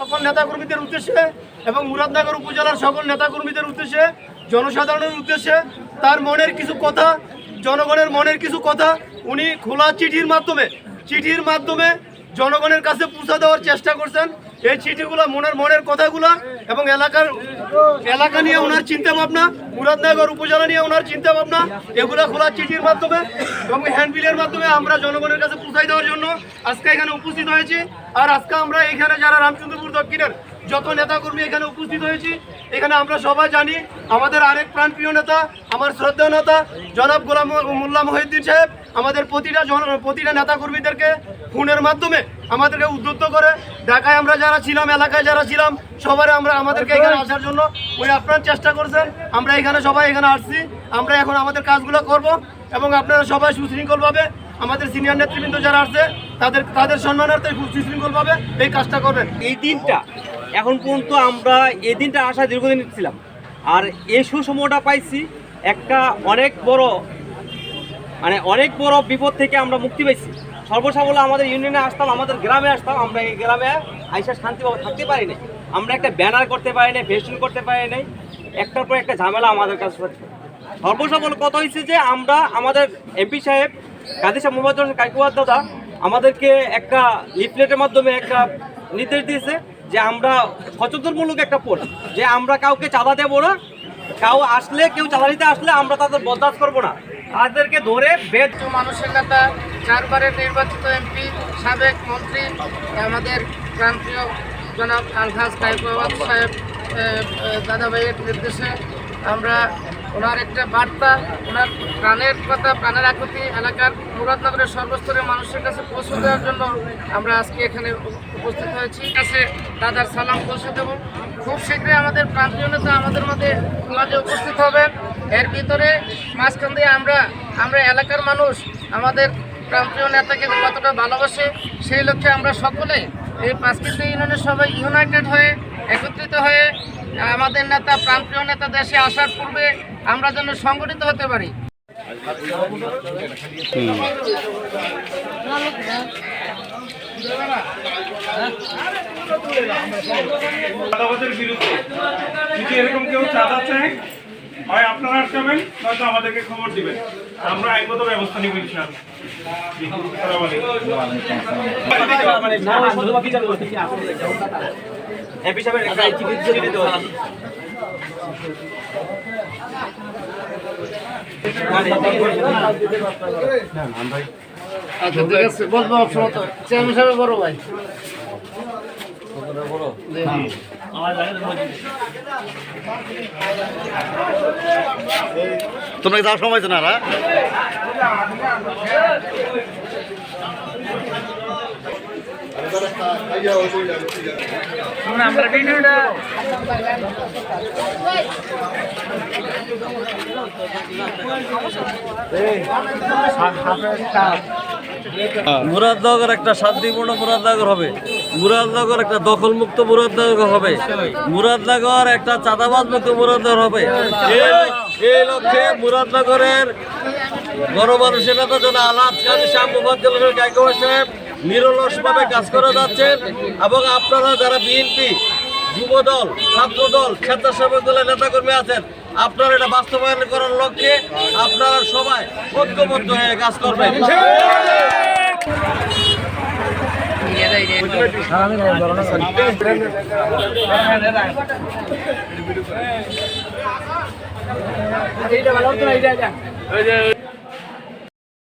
সকল নেতাকর্মীদের উদ্দেশ্যে এবং মুরাদনগর উপজেলার সকল নেতাকর্মীদের উদ্দেশ্যে, জনসাধারণের উদ্দেশ্যে তার মনের কিছু কথা, জনগণের মনের কিছু কথা উনি খোলা চিঠির মাধ্যমে জনগণের কাছে পৌঁছে দেওয়ার চেষ্টা করছেন। এই চিঠিগুলো মনের কথাগুলো এবং এলাকা নিয়ে ওনার চিন্তা ভাবনা, মুরাদনগর উপজেলা নিয়ে ওনার চিন্তা ভাবনা, এগুলো খোলা চিঠির মাধ্যমে এবং হ্যান্ডবিলের মাধ্যমে আমরা জনগণের কাছে পৌঁছাই দেওয়ার জন্য আজকে এখানে উপস্থিত হয়েছি। আর আজকে আমরা এখানে যারা রামচন্দ্রপুর দক্ষিণের যত নেতাকর্মী এখানে উপস্থিত হয়েছি, এখানে আমরা সবাই জানি আমাদের আরেক প্রাণপ্রিয় নেতা, আমার শ্রদ্ধেয় নেতা জনাব গোলাম মোল্লা মহিউদ্দিন সাহেব আমাদের প্রতিটা নেতাকর্মীদেরকে ফোনের মাধ্যমে আমাদেরকে উদ্বুদ্ধ করে ঢাকায় আমরা যারা ছিলাম, এলাকায় যারা ছিলাম সবাই আমাদেরকে এখানে আসার জন্য উনি আপ্রাণ চেষ্টা করছেন। আমরা এখানে সবাই এখানে আসছি, আমরা এখন আমাদের কাজগুলো করব এবং আপনারা সবাই সুশৃঙ্খলভাবে আমাদের সিনিয়র নেতৃবৃন্দ যারা আছে তাদের সম্মানার্থে সুশৃঙ্খলভাবে এই কাজটা করবেন। এই দিনটা এখন পর্যন্ত আমরা এই দিনটা আশা দীর্ঘদিন ছিলাম, আর এই সুসময়টা পাইছি একটা অনেক বড় বিপদ থেকে আমরা মুক্তি পাইছি। সর্বসাবলে আমাদের ইউনিয়নে আসতাম, আমাদের গ্রামে আসতাম, আমরা এই গ্রামে আইসা শান্তিভাবে থাকতে পারি নাই, আমরা একটা ব্যানার করতে পারি নাই, ফেস্টুন করতে পারি নাই, একটার পর একটা ঝামেলা আমাদের কাছে হচ্ছে। সর্বসাবল কথা হয়েছে যে আমরা আমাদের এমপি সাহেব কাজী সাহেব মোহাম্মদ কাইকুয়ার দাদা আমাদেরকে একটা লিফলেটের মাধ্যমে একটা নির্দেশ দিয়েছে যে আমরা সচেতনমূলক একটা পোস্ট, যে আমরা কাউকে চাঁদা দেবো না, কেউ চাঁদা নিতে আসলে আমরা তাদের বরদাস্ত করবো না, তাদেরকে ধরে মানুষের নেতা, 4 বারের নির্বাচিত এমপি, সাবেক মন্ত্রী, আমাদের প্রাণপ্রিয় জনাব আলহাজ কাইকুয়াবাদ সাহেব দাদাভাইয়ের নির্দেশে আমরা ওনার একটা বার্তা, ওনার প্রাণের কথা, প্রাণের আকুতি এলাকার মুরাদনগরের সর্বস্তরের মানুষের কাছে পৌঁছে দেওয়ার জন্য আমরা আজকে এখানে উপস্থিত হয়েছি। কাছে দাদার সালাম পৌঁছে দেব। খুব শীঘ্রই আমাদের প্রাণপ্রিয় নেতা আমাদের মাঝে উপস্থিত হবেন। এর ভিতরে মাঝখান দিয়ে আমরা এলাকার মানুষ আমাদের প্রাণপ্রিয় নেতাকে কতটা ভালোবাসে সেই লক্ষ্যে আমরা সকলে এই 5 কেন্দ্রীয় ইউনিয়নের সবাই ইউনাইটেড হয়ে একত্রিত হয়ে আমাদের নেতা, প্রাণপ্রিয় নেতা দেশে আসার পূর্বে আমরা যেন সংগঠিত হতে পারি। যদি এরকম কেউ চাঁদা চায়, হয় আপনারা আটকাবেন, নয়তো আমাদেরকে খবর দিবেন, আমরা আইনগত ব্যবস্থা নিব ইনশাআল্লাহ। এমপি সাহেবের একটা চিকিৎসা দিতে হবে। আচ্ছা ঠিক আছে, বলবো অপশন তো চেয়ারম্যান সাহেব বড় ভাই তোমরা যাওয়ার সময় তো না আমরা ভিডিওটা মুরাদনগর একটা শান্তিপূর্ণ মুরাদনগর হবে, মুরাদনগর একটা দখলমুক্ত মুরাদনগর হবে, মুরাদনগর একটা চাঁদাবাজ মুক্ত মুরাদনগর হবে। এই লক্ষ্যে মুরাদনগরের গণমানুষের নেতা জন আলহাজ কাজী সাহেব মোফাজ্জল হোসেন কাইকুয়া সাহেব নিরলসভাবে কাজ করে যাচ্ছেন এবং আপনারা যারা বিএনপি, যুবদল, ছাত্রদল, স্বেচ্ছাসেবক দলের নেতাকর্মী আছেন, আপনারা এটা বাস্তবায়ন করার লক্ষ্যে আপনারা সবাই ঐক্যবদ্ধ হয়ে কাজ করবেন। এইটা ভালো তো এইটা